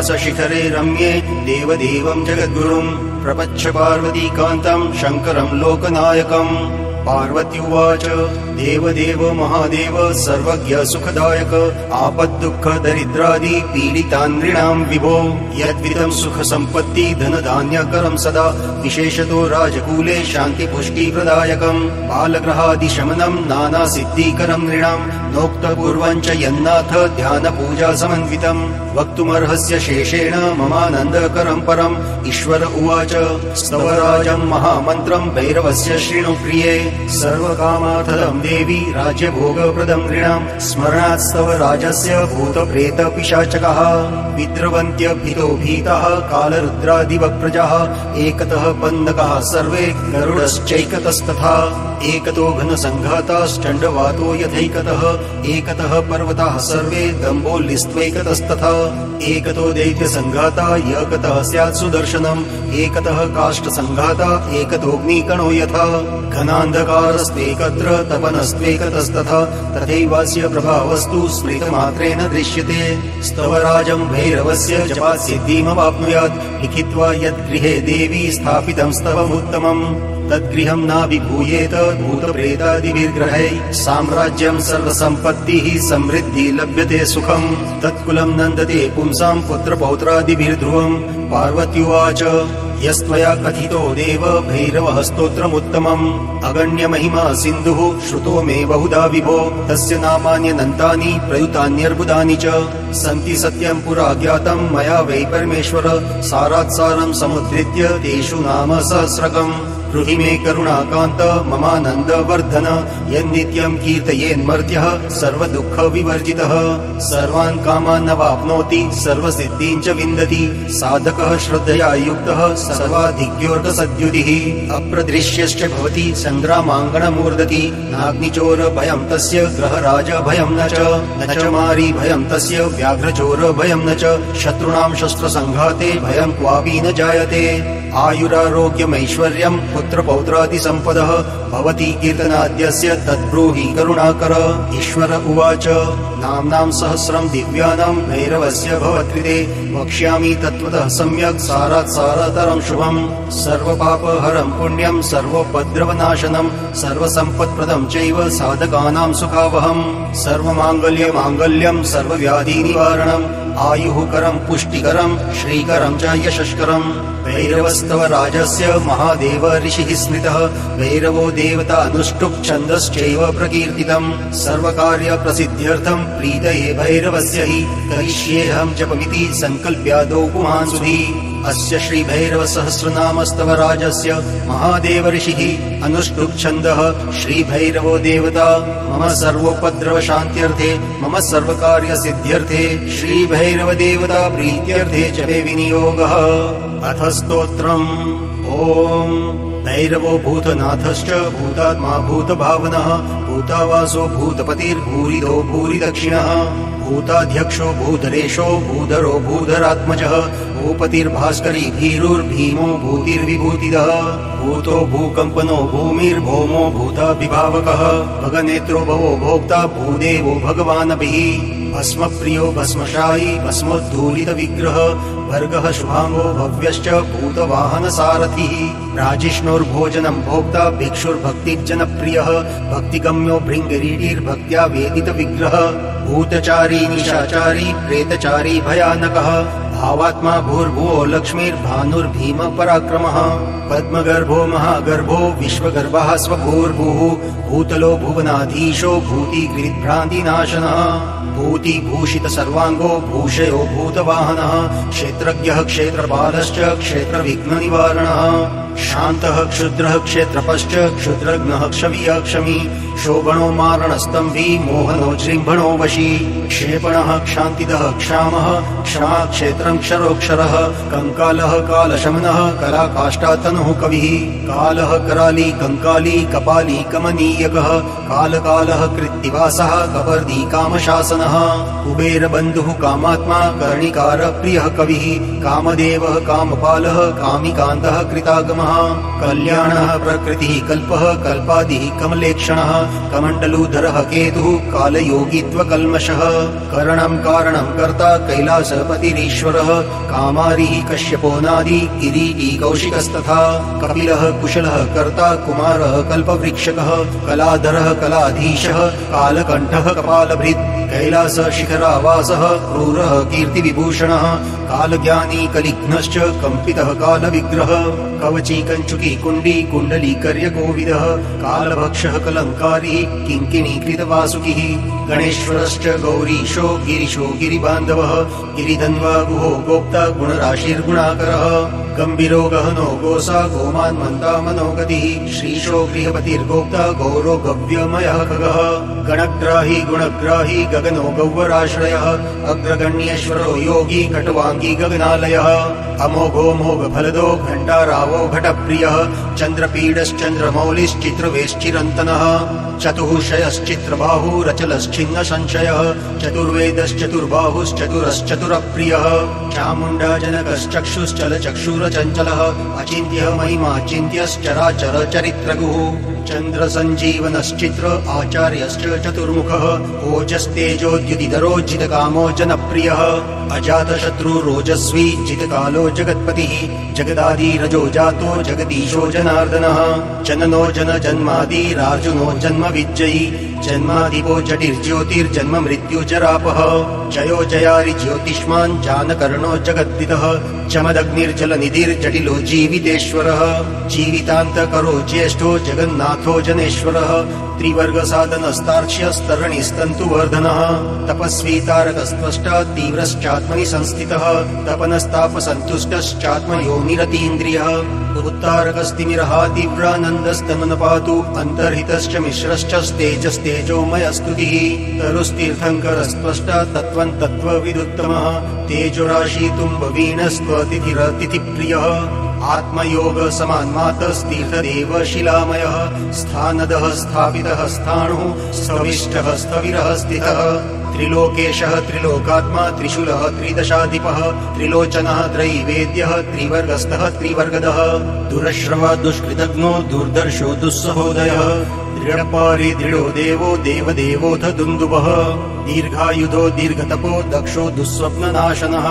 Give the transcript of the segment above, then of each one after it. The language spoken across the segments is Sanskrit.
कैलासशिखरे रम्ये देवदेवं जगद्गुरुं प्रपच्छ पार्वतीकान्तं शङ्करं लोकनायकम्। पार्वत्युवाच देवदेव महादेव सर्वज्ञ सुखदायक आपद्दुःख दरिद्रादि पीडितान् नृणां विभो यद्विधं सुख सम्पत्ति धनधान्यकरं सदा विशेषतो राजकूले शान्तिपुष्टिप्रदायकं बालग्रहादिशमनं नाना सिद्धिकरं नृणां नोक्तपूर्वं च यन्नाथ ध्यानपूजा समन्वितं वक्तुमर्हस्य शेषेण ममानन्दकरं परम्। ईश्वर उवाच स्तवराजं महामन्त्रं भैरवस्य शृणु प्रिये सर्वकामार्थदं देवी राज्यभोगप्रदं नृणां स्मरणात्स्तव राजस्य भूतप्रेतपिशाचकः विद्रवन्त्यभितो भीताः कालरुद्रादिवक्प्रजाः एकतः पन्नकाः सर्वे गरुडश्चैकतस्तथा एकतो घनसङ्घाताश्चण्डवातो यथैकतः एकतः पर्वताः सर्वे दम्भोल्लिस्त्वैकतस्तथा एकतो दैत्यसङ्घाता एकतः स्यात् सुदर्शनम् एकतः काष्ठसङ्घाता एकतोऽग्निकणो यथा घनान्धकारस्त्वेकत्र तपनस्त्वेकतस्तथा तथैवास्य प्रभावस्तु स्मृतमात्रेण दृश्यते। स्तवराजं भैरवस्य जपात् सिद्धिमवाप्नुयात् लिखित्वा यद्गृहे देवी स्थापितं स्तवमुत्तमम् तद्गृहं नाभिभूयेत भूतप्रेतादिभिर्ग्रहैः साम्राज्यं सर्वसम्पत्तिः समृद्धि लभ्यते सुखम् तत्कुलं नन्दते पुंसां पुत्रपौत्रादिभिर्ध्रुवम्। पार्वत्युवाच यस्त्वया कथितो देव भैरवः स्तोत्रमुत्तमम् अगण्यमहिमा सिन्धुः श्रुतो मे बहुधा विभो तस्य नामान्यनन्तानि प्रयुतान्यर्बुदानि च सन्ति सत्यं पुरा ज्ञातं मया वै परमेश्वर सारात्सारं समुद्धृत्य तेषु नाम सहस्रकम्। ब्रूहि मे करुणाकान्त ममानन्दवर्धन यन्नित्यं कीर्तयेन्मर्त्यः सर्वदुःखविवर्जितः सर्वान् कामान् वाप्नोति सर्वसिद्धीं च विन्दति साधकः श्रद्धया युक्तः सर्वाधिक्योऽर्कसद्युतिः अप्रदृश्यश्च भवति सङ्ग्रामाङ्गणमूर्धति नाग्निचोर भयं तस्य ग्रहराज भयं न च मारी भयं तस्य व्याघ्रचोर भयं न च शत्रूणां शस्त्रसङ्घाते भयं क्वापि न जायते आयुरारोग्यमैश्वर्यं पुत्रपौत्रादिसम्पदः भवति कीर्तनाद्यस्य तद्ब्रूहि करुणाकर। ईश्वर उवाच नाम्नां सहस्रं दिव्यानां भैरवस्य भवत्कृते वक्ष्यामि तत्त्वतः सम्यक् सारात् सारतरं शुभम् सर्वपापहरं पुण्यं सर्वोपद्रवनाशनं सर्वसम्पत्प्रदं चैव साधकानां सुखावहम् सर्वमाङ्गल्यमाङ्गल्यं सर्वव्याधिनिवारणम् आयुः करं पुष्टिकरं श्रीकरं च यशस्करम्। भैरवस्तव राजस्य महादेव ऋषिः स्मृतः भैरवो देवता अनुष्टुप् छन्दश्चैव प्रकीर्तितम् सर्वकार्य प्रसिद्ध्यर्थं प्रीतये भैरवस्य हि करिष्येऽहं जपमिति सङ्कल्प्यादौ पुमान् सुधी अस्य श्री भैरव सहस्रनामस्तव राजस्य महादेव ऋषिः अनुष्टुप् छन्दः श्री भैरवो देवता मम सर्वोपद्रव शान्त्यर्थे मम सर्वकार्य सिद्ध्यर्थे श्री भैरव देवता प्रीत्यर्थे जपे विनियोगः। अथ स्तोत्रम् ओम भैरवो भूतनाथश्च भूतात्मा भूतभावनः भूतावासो भूतपतिर्भूरिदो भूरिदक्षिणः भूताध्यक्षो भूतरेशो भूधरो भूधरात्मजः भूपतिर्भास्करी भीरुर्भीमो भूतिर्विभूतिदः भूतो भूकम्पनो भूमिर्भौमो भूताभिभावकः भगनेत्रो भवो भोक्ता भूदेवो भगवानभिः भस्मप्रियो भस्मशायी भस्मोद्धूलित विग्रह भर्गः शुभांगो भव्यश्च भूतवाहनसारथिः राजिष्णोर्भोजनं भोक्ता भिक्षुर्भक्तिजनप्रियः भक्तिगम्यो भृङ्गरीटिर्भक्त्या वेदित विग्रह भूतचारी निशाचारी प्रेतचारी भयानकः भावात्मा भूर्भुवो लक्ष्मीर्भानुर्भीम पराक्रमः पद्मगर्भो महागर्भो विश्वगर्भः स्वभूर्भुः भूतलो भुवनाधीशो भूतिग्रिभ्रान्तिनाशनः भूतिभूषित सर्वांगो भूषयो भूतवाहनः क्षेत्रज्ञः क्षेत्रपालश्च क्षेत्रविघ्ननिवारणः शान्तः क्षुद्रः क्षेत्रपश्च क्षुद्रघ्नः क्षवीयः क्षमी शोभनो मारणस्तंभी मोहनो जृम्भणो वशी क्षेपणः क्षान्तिदः क्षामः क्षमा क्षेत्रं क्षरोक्षरः कंकालः कालशमनः कलाकाष्ठातनुः कविः कालः कराली कंकाली कपाली कमनीयकः कालकालः कृत्तिवासः कपर्दी कामशासनः कुबेरबन्धुः कामात्मा कर्णिकार प्रियः कविः कामदेवः कामपालः कामिकान्तः कृतागमः कल्याणः प्रकृतिः कल्पः कल्पादिः कमलेक्षणः कमण्डलूधरः केतुः कालयोगित्वकल्मषः करणं कारणं कर्ता कैलासपतिरीश्वरः कामारिः कश्यपोनादि किरीटी कौशिकस्तथा कपिलः कुशलः कर्ता कुमारः कल्पवृक्षकः कलाधरः कलाधीशः कालकण्ठः कपालभृत् कैलास शिखरावासः क्रूरः कीर्तिविभूषणः कालज्ञानी कलिघ्नश्च कम्पितः कालविग्रह कवची कञ्चुकी कुण्डी कुण्डली कर्यकोविदः कालभक्षः कलङ्कारी किङ्किणीकृतवासुकिः गणेश्वरश्च गौरीशो गिरिशो गिरिबान्धवः गिरिधन्वा गुहो गोप्ता गुणराशिर्गुणाकरः गम्भीरो गहनो गोसा गोमान्मन्ता मनोगतिः श्रीशो गृहपतिर्गोप्ता गौरो गव्यमयः खगः गणग्राही गुणग्राही गगनो गौवराश्रयः अग्रगण्येश्वरो योगी कटवाङ्गी गगनालयः अमोघो मोघफलदो घण्टारावो घटप्रियः चन्द्रपीडश्चन्द्रमौलिश्चित्रवेश्चिरन्तनः चतुःशयश्चित्रबाहुरचलश्छिन्न संशयः चतुर्वेदश्चतुर्बाहुश्चतुरश्चतुरप्रियः चामुण्डा जनकश्चक्षुश्चलचक्षुरचञ्चलः अचिन्त्यः महिमाचिन्त्यश्चराचर चरित्रगुः चन्द्रसञ्जीवनश्चित्र आचार्यश्च चतुर्मुखः ओजस्तेजोद्युतिधरो जितकामो जनप्रियः अजातशत्रुरोजस्वी जितकालो जगत्पतिः जगदादिरजो जातो जगदीशो जनार्दनः जननो जनजन्मादि राजुनो जन्म विज्जयी जन्मादिपो जटिर्ज्योतिर्जन्म मृत्युजरापः जयो जयारि ज्योतिष्मान् जानकर्णो जगद्विदः चमदग्निर्जलनिधिर्जटिलो जीवितेश्वरः जीवितान्तकरो ज्येष्ठो जगन्नाथो जनेश्वरः त्रिवर्गसाधनस्तार्क्ष्यस्तरणिस्तन्तुवर्धनः तपस्वी तारकस्त्वष्टा तीव्रश्चात्मनि संस्थितः तपनस्तापसन्तुष्टश्चात्मयोनिरतीन्द्रियः उत्तारकस्तिमिरः तीव्रानन्दस्तनुनपातु अन्तर्हितश्च मिश्रश्च तेजस्तेजोमयस्तुतिः तरुस्तीर्थङ्करस्त्वष्टा तत्त्वं तत्त्वविदुत्तमः तेजोराशि तुम्बवीनस्त्वतिथिरतिथिप्रियः आत्मयोग समान्मातस्तीर्थदेव शिलामयः स्थानदः स्थापितः स्थाणुः स्थविष्ठः स्थविरः स्थितः त्रिलोकेशः त्रिलोकात्मा त्रिशूलः त्रिदशाधिपः त्रिलोचनः त्रैवेद्यः त्रिवर्गस्थः त्रिवर्गदः दुरश्रवः दुष्कृतज्ञो दुर्दर्शो दुस्सहोदयः दृढपारि दृढो देवो देवदेवोऽथ दुन्दुभः दीर्घायुधो दीर्घतपो दक्षो दुःस्वप्ननाशनः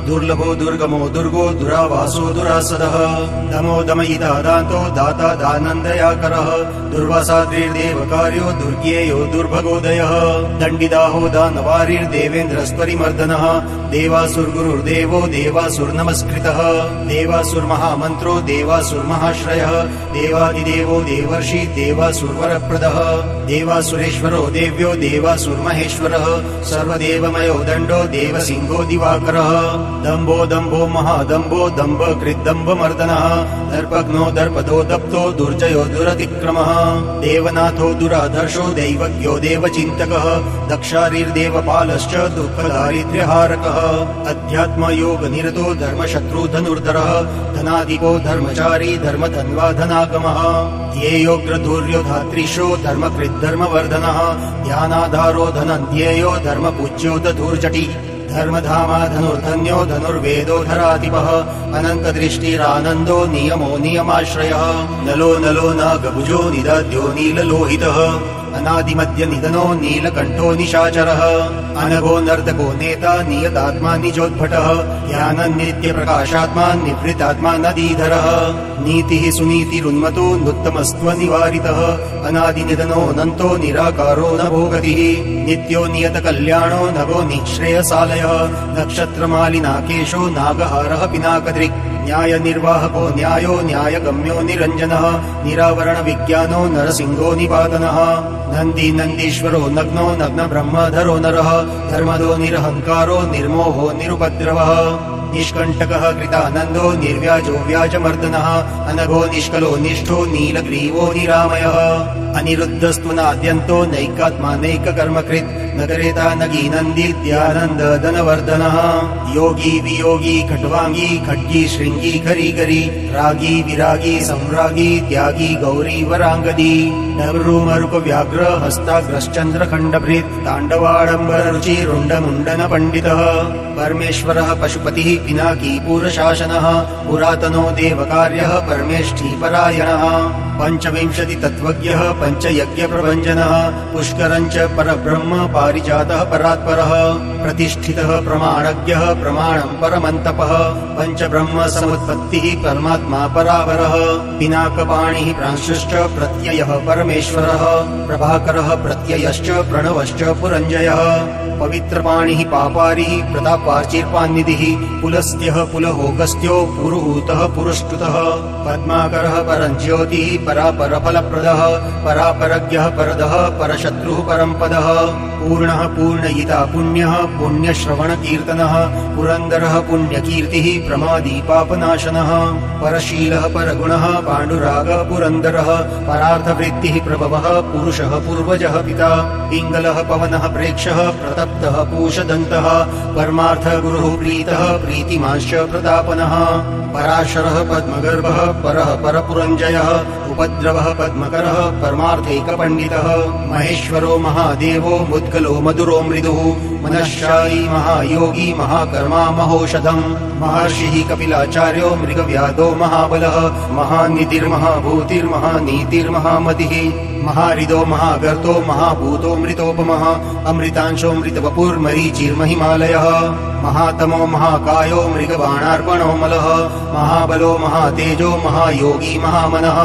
दुर्लभो दुर्गमो दुर्गो दुरावासो दुरासदः दमो दमयिता दान्तो दाता दानन्दयाकरः दुर्वासाद्रिर्देवकार्यो दुर्गेयो दुर्भगोदयः दण्डिदाहो दानवारिर्देवेन्द्रस्त्वरिमर्दनः देवासुर्गुरुर्देवो देवासुर्नमस्कृतः देवासुर्महामन्त्रो देवासुर्महाश्रयः देवादिदेवो देवर्षि देवासुर्वरप्रदः देवासुरेश्वरो देव्यो देवासुर्महेश्वरः सर्वदेवमयो दण्डो देवसिंहो दिवाकरः दम्भो दम्भो महादम्भो दम्भ कृद्दम्भमर्दनः दर्पघ्नो दर्पदो दप्तो दुर्जयो दुरतिक्रमः देवनाथो दुराधर्षो दैवज्ञो देवचिन्तकः दक्षारिर्देवपालश्च दुःखदारिद्र्यहारकः अध्यात्मयोगनिरतो धर्मशत्रु धनुर्धरः धनाधिपो धर्मचारी धर्मधन्वा धनागमः ध्येयोग्रधूर्यो धात्रीशो धर्मकृद्धर्मवर्धनः ध्यानाधारो धनन्ध्येयो धर्मपूज्यो दधूर्जटी धर्मधामा धनुर्धन्यो धनुर्वेदो धराधिपः अनन्तदृष्टिरानन्दो नियमो नियमाश्रयः नलो नलो नागभुजो निदध्यो नीललोहितः अनादिमध्य निधनो नीलकण्ठो निशाचरः अनघो नर्तको नेता नियतात्मा निजोद्भटः ज्ञाननित्यप्रकाशात्मा निवृत्तात्मा नदीधरः नीतिः सुनीतिरुन्मतो नुत्तमस्त्वनिवारितः अनादिनिधनो नन्तो निराकारो नभो गतिः नित्यो नियतकल्याणो नभो निःश्रेयसालयः नक्षत्रमालिनाकेशो नागहारः पिनाकदृक् न्यायनिर्वाहको न्यायो न्यायगम्यो निरञ्जनः निरावरणविज्ञानो नरसिंहो निपातनः नन्दी नन्दीश्वरो नग्नो नग्नब्रह्मधरो नरः धर्मदो निरहङ्कारो निर्मोहो निरुपद्रवः निष्कण्टकः कृतानन्दो निर्व्याजो व्याजमर्दनः अनघो निष्कलो निष्ठो नीलग्रीवो निरामयः अनिरुद्धस्त्वनाद्यन्तो नैकात्मा नैककर्मकृत् नगरेता नगी नन्दीत्यानन्द धनवर्धनः योगी वियोगी खट्वाङ्गी खड्गी शृङ्गी खरीगरी रागी विरागी सम्रागी त्यागी गौरी वराङ्गदी नवरुमरुक व्याघ्र हस्ताग्रश्चन्द्रखण्डभृत् ताण्डवाडम्बर रुचि रुण्डमुण्डन पण्डितः परमेश्वरः पशुपतिः पिनाकी पुरशासनः पुरातनो देवकार्यः परमेष्ठी परायणः पंचविंशति तत्त्वज्ञः पंचयज्ञ प्रभञ्जनः पुष्करञ्च परब्रह्म पारिजातः परात्परः प्रतिष्ठितः प्रमाणज्ञः प्रमाणं परमन्तपः पंचब्रह्म समुत्पत्तिः परमात्मा परावरः पिनाकपाणिः प्रांशुश्च प्रत्ययः परमेश्वरः प्रभाकरः प्रत्ययश्च प्रणवश्च पुरञ्जयः पवित्रपाणिः पापारिः प्रतापार्चिर्पान्निधिः पुलस्त्यः पुलहोगस्त्यो पुरुहूतः पुरुष्टुतः पद्माकरः परञ्ज्योतिः परापरफलप्रदः परापरज्ञः परदः परशत्रुः परम्पदः पूर्णः पूर्णयिता पुण्यः पुण्यश्रवणकीर्तनः पुरन्दरः पुण्यकीर्तिः प्रमादी पापनाशनः परशीलः परगुणः पाण्डुरागः पुरन्दरः परार्थवृत्तिः प्रभवः पुरुषः पूर्वजः पिता पिङ्गलः पवनः प्रेक्षः प्रतप्तः पूषदन्तः परमार्थगुरुः प्रीतः प्रीतिमांश्च प्रतापनः पराशरः पद्मगर्भः परः परपुरञ्जयः उपद्रवः पद्मकरः परमार्थैकपण्डितः महेश्वरो महादेवो मुद्गलो मधुरो मृदुः मनश्शायी महायोगी महाकर्मा महोषधम् महर्षिः कपिलाचार्यो मृगव्याधो महाबलः महानिधिर्महाभूतिर्महानीतिर्महामतिः महारिदो महागर्तो महाभूतो मृतोपमः अमृतांशो मृतवपुर्मरीचिर्महिमालयः महातमो महाकायो मृगबाणार्पणो मलः महाबलो महातेजो महायोगी महामनः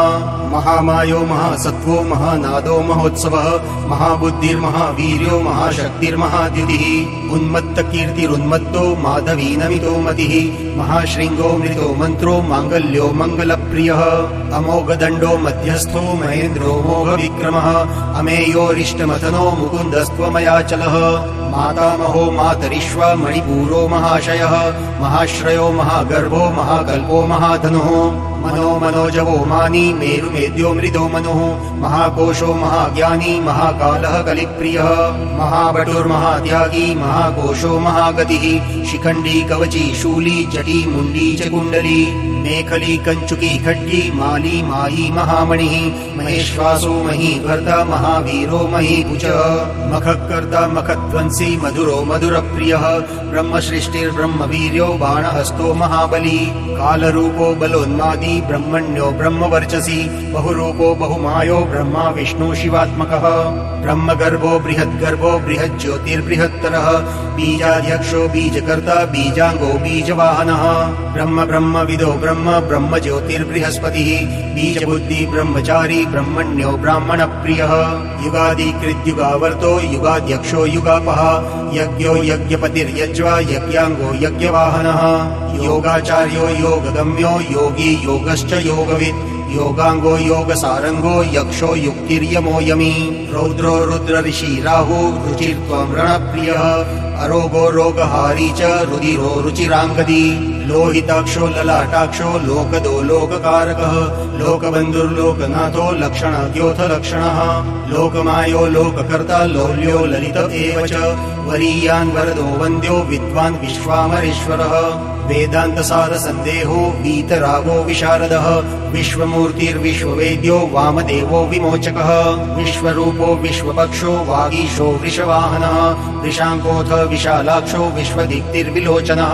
महामायो महासत्त्वो महानादो महोत्सवः महाबुद्धिर्महावीर्यो महाशक्तिर्महाद्युतिः उन्मत्तकीर्तिरुन्मत्तो माधवीनमितो मतिः महाशृङ्गो मृतो मन्त्रो माङ्गल्यो मङ्गलप्रियः अमोघदण्डो मध्यस्थो महेन्द्रो मोघविक्रमः अमेयोरिष्टमथनो मुकुन्दस्त्वमयाचलः मातामहो मातरिश्वा मणिपूरो महाशयः महाश्रयो महागर्भो महाकल्पो महाधनुः मनो मनोजवो मानी मेरुमेद्यो मृदो मनुः महाकोशो महाज्ञानी महाकालः कलिप्रियः महाबटुर्महात्यागी महाकोशो महागतिः शिखण्डी कवची शूली जटी मुण्डी च कुण्डली मेखली कञ्चुकी खड्गी माली मायी महामणिः महेश्वासो महीभर्ता महावीरो महीभुज मखकर्ता मखध्वंसी मधुरो मधुरप्रियः ब्रह्मसृष्टिर्ब्रह्मवीर्यो बाणहस्तो महाबली कालरूपो बलोन्मादी ब्रह्मण्यो ब्रह्मवर्चसी बहुरूपो बहुमायो ब्रह्मा विष्णु शिवात्मकः ब्रह्मगर्भो बृहद्गर्भो बृहज्ज्योतिर्बृहत्तरः बीजाध्यक्षो बीजकर्ता बीजाङ्गो बीजवाहनः ब्रह्म ब्रह्मविदो ब्रह्म ब्रह्मज्योतिर्बृहस्पतिः बीजबुद्धि ब्रह्मचारी ब्रह्मण्यो ब्राह्मणप्रियः युगादिकृद्युगावर्तो युगाध्यक्षो युगापः यज्ञो यज्ञपतिर्यज्वा यज्ञाङ्गो यज्ञवाहनः योगाचार्यो योगगम्यो योगी योगश्च योगवित् योगाङ्गो योगसारङ्गो यक्षो युक्तिर्यमो यमी रौद्रो रुद्र ऋषि राहु रुचिर्त्वं रणप्रियः अरोगो रोगहारी च रुधिरो रुचिराङ्गदी लोहिताक्षो ललाटाक्षो लोकदो लोककारकः लोकबन्धुर्लोकनाथो लक्षणज्योथ लक्षणः लोकमायो लोककर्ता लोल्यो ललित एव च वरीयान् वरदो वन्द्यो विद्वान् विश्वामरेश्वरः वेदान्तसार सन्देहो वीतरागो विशारदः विश्वमूर्तिर्विश्ववेद्यो वामदेवो विमोचकः विश्वरूपो विश्वपक्षो वागीशो वृषवाहनः वृषाङ्कोऽथ विशालाक्षो विश्वदीप्तिर्विलोचनः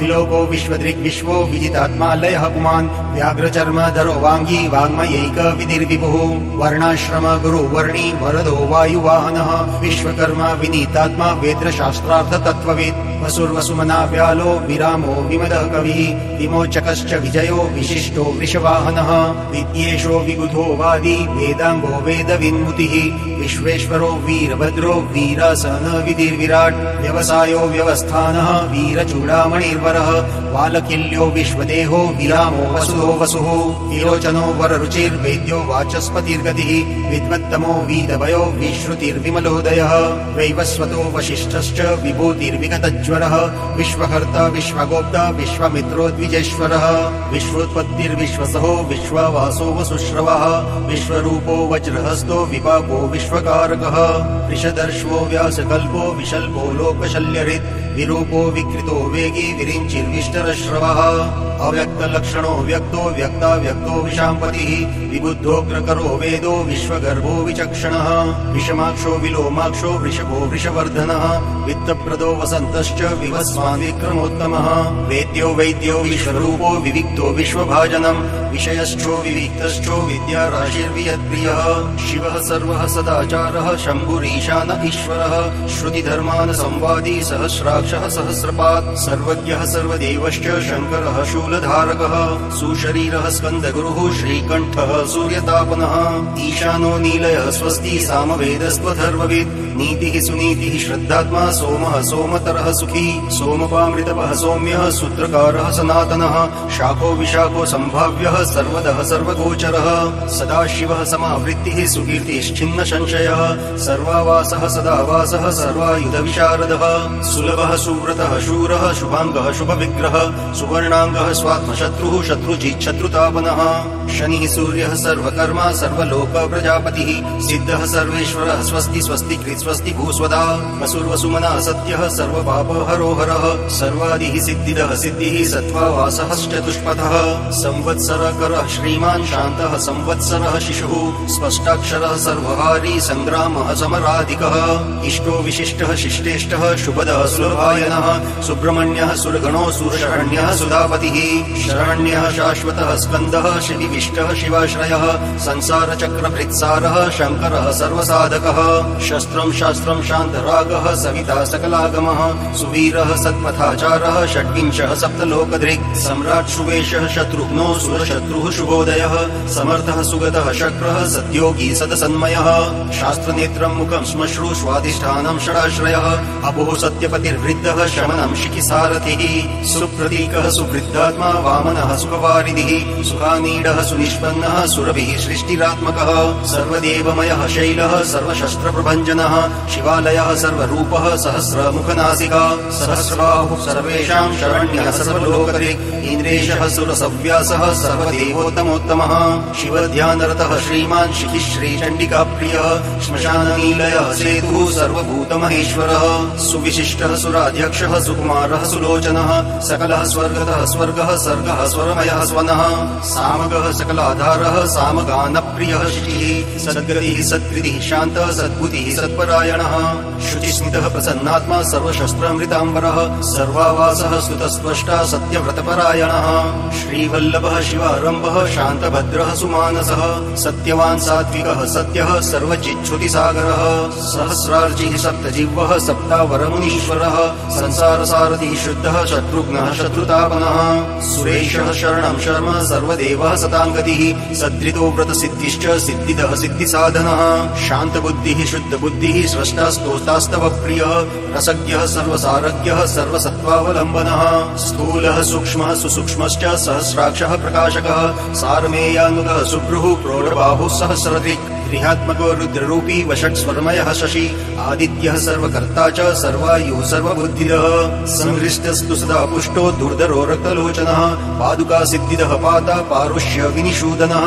विलोको विश्वदृग्विश्वो विजितात्मा लयः पुमान् व्याघ्रचर्मधरो वाङ्गी वाङ्मयैक विधिर्विभुः वर्णाश्रम गुरुवर्णी वरदो वायुवाहनः विश्वकर्मा विनीतात्मा वेदशास्त्रार्थ तत्त्ववित् वसुर्वसुमना व्यालो विरामो विमदः कविः विमोचकश्च विजयो विशिष्टो वृषवाहनः विद्येशो विबुधो वादी वेदाङ्गो वेदविन्मुतिः विश्वेश्वरो वीरभद्रो वीरासन विधिर्विराट् व्यवसायो व्यवस्थानः वीरचूडामणिर्वरः वालकिल्यो विश्वदेहो विरामो वसुधो वसुः विरोचनो वररुचिर्वेद्यो वाचस्पतिर्गतिः विद्वत्तमो वीतभयो विश्रुतिर्विमलोदयः वैवस्वतो वसिष्ठश्च विभूतिर्विगतज्वरः विश्वहर्ता विश्वगोप्ता विश्वमित्रो द्विजेश्वरः विश्वोत्पत्तिर्विश्वसहो विश्ववासो वसुश्रवः विश्वरूपो वज्रहस्तो विपाको विश्वकारकः वृषदर्शो व्यासकल्पो विशल्पो लोकशल्यहृत् विरूपो विकृतो वेगी विरिञ्चिर्विष्टरश्रवः अव्यक्तलक्षणो व्यक्तो व्यक्ताव्यक्तो विशाम्पतिः विबुद्धोऽग्रकरो वेदो विश्वगर्भो विचक्षणः विषमाक्षो विलोमाक्षो वृषभो वृषवर्धनः वित्तप्रदो वसन्तश्च विवस्वान् विक्रमोत्तमः वेद्यो वैद्यो विश्वरूपो विविक्तो विश्वभाजनम् विषयश्चो विविक्तश्चो विद्याराशिर्वियत्प्रियः शिवः सर्वः सदाचारः शम्भुरीशान ईश्वरः श्रुतिधर्मान् संवादी सहस्राक्षः सहस्रपात् सर्वज्ञः सर्वदेवश्च शङ्करः शूलधारकः सुशरीरः स्कन्दगुरुः श्रीकण्ठः सूर्यतापनः ईशानो नीलयः स्वस्ति सामवेदस्त्वथर्ववित् नीतिः सुनीतिः श्रद्धात्मा सोमः सोमतरः सुखी सोमपामृतपः सौम्यः सूत्रकारः सनातनः शाखो विशाखो सम्भाव्यः सर्वदः सर्वगोचरः सदाशिवः समावृत्तिः सुकीर्तिश्छिन्न संशयः सर्वावासः सदावासः सर्वायुधविशारदः सुलभः सुव्रतः शूरः शुभाङ्गः शुभविग्रहः सुवर्णाङ्गः स्वात्मशत्रुः शत्रुजिच्छत्रुतापनः शनिः सूर्यः सर्वकर्मा सर्वलोक प्रजापतिः सिद्धः सर्वेश्वरः स्वस्ति स्वस्ति कृत् स्वस्ति भूस्वदा वसुर्वसुमनः सत्यः सर्वपापहरोहरः सर्वादिः सिद्धिदः सिद्धिः सत्त्वावासश्चतुष्पथः संवत्सरकरः श्रीमान् शान्तः संवत्सरः शिशुः स्पष्टाक्षरः सर्वहारी सङ्ग्रामः समराधिकः इष्टो विशिष्टः शिष्टेष्टः शुभदः सुलभायनः सुब्रह्मण्यः सुरगणो सुरशरण्यः सुधापतिः शरण्यः शाश्वतः स्कन्दः शिविविष्टः शिवाश्रयः संसारचक्रभृत्सारः शङ्करः सर्वसाधकः शस्त्रं शास्त्रं शान्तरागः सविता सकलागमः सुवीरः सत्पथाचारः षड्विंशः सप्तलोकधृक् सम्राट् शुवेशः शत्रुघ्नो सुरशत्रुः शुभोदयः समर्थः सुगतः शक्रः सद्योगी सदसन्मयः शास्त्रनेत्रं मुखं श्मश्रु स्वाधिष्ठानं षडाश्रयः अपोः सत्यपतिर्वृद्धः शमनं शिखिसारथिः सुप्रतीकः सुवृद्धात्मा वामनः सुखवारिधिः सुखानीडः सुनिष्पन्नः सुरभिः सृष्टिरात्मकः सर्वदेवमयः शैलः सर्वशस्त्रप्रभञ्जनः शिवालयः सर्वरूपः सहस्रमुखनासिका सहस्रबाहुः सर्वेषां शरण्यः सर्वलोकधृक् इन्द्रेशः सुरसव्यासः सर्वदेवोत्तमोत्तमः शिवध्यानरतः श्रीमान् शिखिः श्रीचण्डिकाप्रियः श्मशाननीलयः सेतुः सर्वभूतमहेश्वरः सुविशिष्टः सुराध्यक्षः सुकुमारः सुलोचनः सकलः स्वर्गतः स्वर्गः सर्गः स्वरमयः स्वनः सामगः सकलाधारः सामगानप्रियः शिखिः सद्गतिः सत्कृतिः शान्तः सद्बुद्धिः सत्परायणः शुचिस्मितः प्रसन्नात्मा सर्वशस्त्रामृताम्बरः सर्वावासः स्तुतस्त्वष्टा सत्यव्रतपरायणः श्रीवल्लभः शिवारम्भः शान्तभद्रः सुमानसः सत्यवान् सात्विकः सत्यः सर्वजिच्छ्रुतिसागरः सहस्रार्चिः सप्तजिह्वः सप्तावरमुनीश्वरः संसारसारथिः शुद्धः शत्रुघ्नः शत्रुतापनः सुरेशः शरणं शर्म सर्वदेवः सताङ्गतिः सद्रितो व्रतसिद्धिश्च सिद्धिदः सिद्धिसाधनः शान्तबुद्धिः शुद्धबुद्धिः स्रष्टा स्तोतास्तव प्रियः रसज्ञः सर्वसारज्ञः सर्वसत्त्वावलम्बनः स्थूलः सूक्ष्मः सुसूक्ष्मश्च सहस्राक्षः प्रकाशकः सारमेयानुगः सुभ्रुः प्रौढबाहुः सहस्रदृक् गृहात्मको रुद्ररूपी वषट्स्वरमयः शशि आदित्यः सर्वकर्ता च सर्वायुः सर्वबुद्धिदः संहृष्टस्तु सदा पुष्टो दुर्धरो रक्तलोचनः पादुका सिद्धिदः पाता पारुष्य विनिषूदनः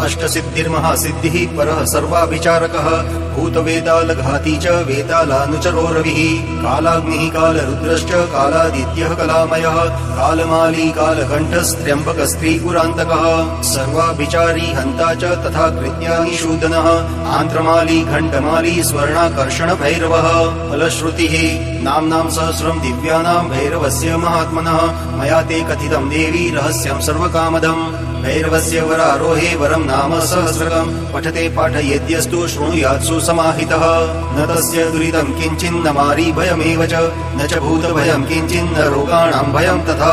अष्टसिद्धिर्महासिद्धिः परः सर्वाभिचारकः भूतवेतालघाती च वेतालानुचरो रविः कालाग्निः कालरुद्रश्च कालादित्यः कलामयः कालमाली कालकण्ठस्त्र्यम्बकस्त्रीपुरान्तकः सर्वाभिचारी हन्ता च तथा कृत्यानिषूदनः आन्त्रमाली घण्टमाली स्वर्णाकर्षण भैरवः फलश्रुतिः नाम्नां सहस्रं दिव्यानां भैरवस्य महात्मनः मया ते कथितं देवी रहस्यं सर्वकामदम् भैरवस्य वरारोहे वरं नाम सहस्रकं पठते पाठयेद्यस्तु शृणुयात्सु समाहितः न तस्य दुरितं किञ्चिन्न मारी भयमेव च न च भूतभयं किञ्चिन्न रोगाणां भयं तथा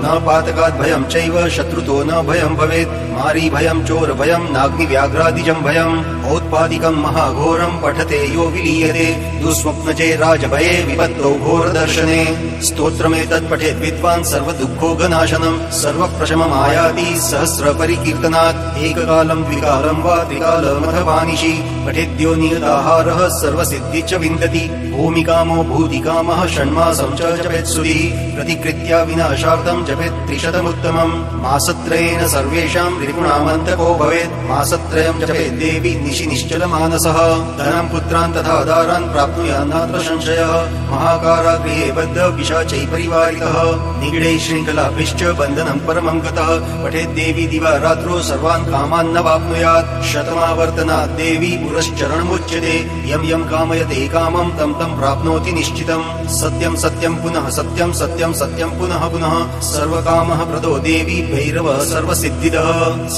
न पातकात् भयं चैव शत्रुतो न भयं भवेत् मारी भयं चोर भयं नाग्निव्याघ्रादिजं भयम् औत्पादिकं महाघोरं पठते यो विलीयते दुःस्वप्नजे राजभये विपत्तौ घोरदर्शने स्तोत्रमेतत् पठेत् विद्वान् सर्वदुःखोगनाशनं सर्वप्रशममायाति सहस्रपरिकीर्तनात् एककालं द्विकालं वा त्रिकालमथवानिशि पठेद्यो नियताहारः सर्वसिद्धि च विन्दति भूमिकामो भूतिकामः षण्मासं च जपेत्सुधिः प्रतिकृत्या विनाशार्थं जपेत् त्रिशतमुत्तमम् मासत्रयेन सर्वेषां रिपुणामन्तको भवेत् मासत्रयं जपेत् देवी निशि निश्चलमानसः धनं पुत्रान् तथा दारान् प्राप्नुयान्नात्र संशयः महाकारागृहे बद्ध पिशाचै परिवारितः निगडे शृङ्खलाभिश्च बन्धनं परमं गतः पठेत् देवी दिवा रात्रो सर्वान् कामान् न वाप्नुयात् शतमावर्तनात् देवी पुरश्चरणमुच्यते यं यं कामयते कामं तं तं प्राप्नोति निश्चितम् सत्यं सत्यं पुनः सत्यं सत्यं सत्यं पुनः पुनः सर्वकामः प्रदो देवी भैरवः सर्वसिद्धिदः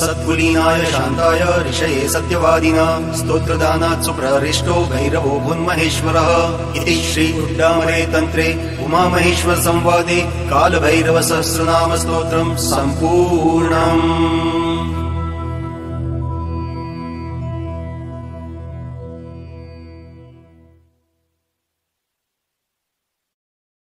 सद्कुलीनाय शान्ताय ऋषये सत्यवादिना स्तोत्रदानात् सुप्रहृष्टो भैरवो भुन्महेश्वरः इति श्री उड्डामरे तन्त्रे उमामहेश्वर संवादे कालभैरव सहस्रनाम स्तोत्रम् सम्पूर्णम्।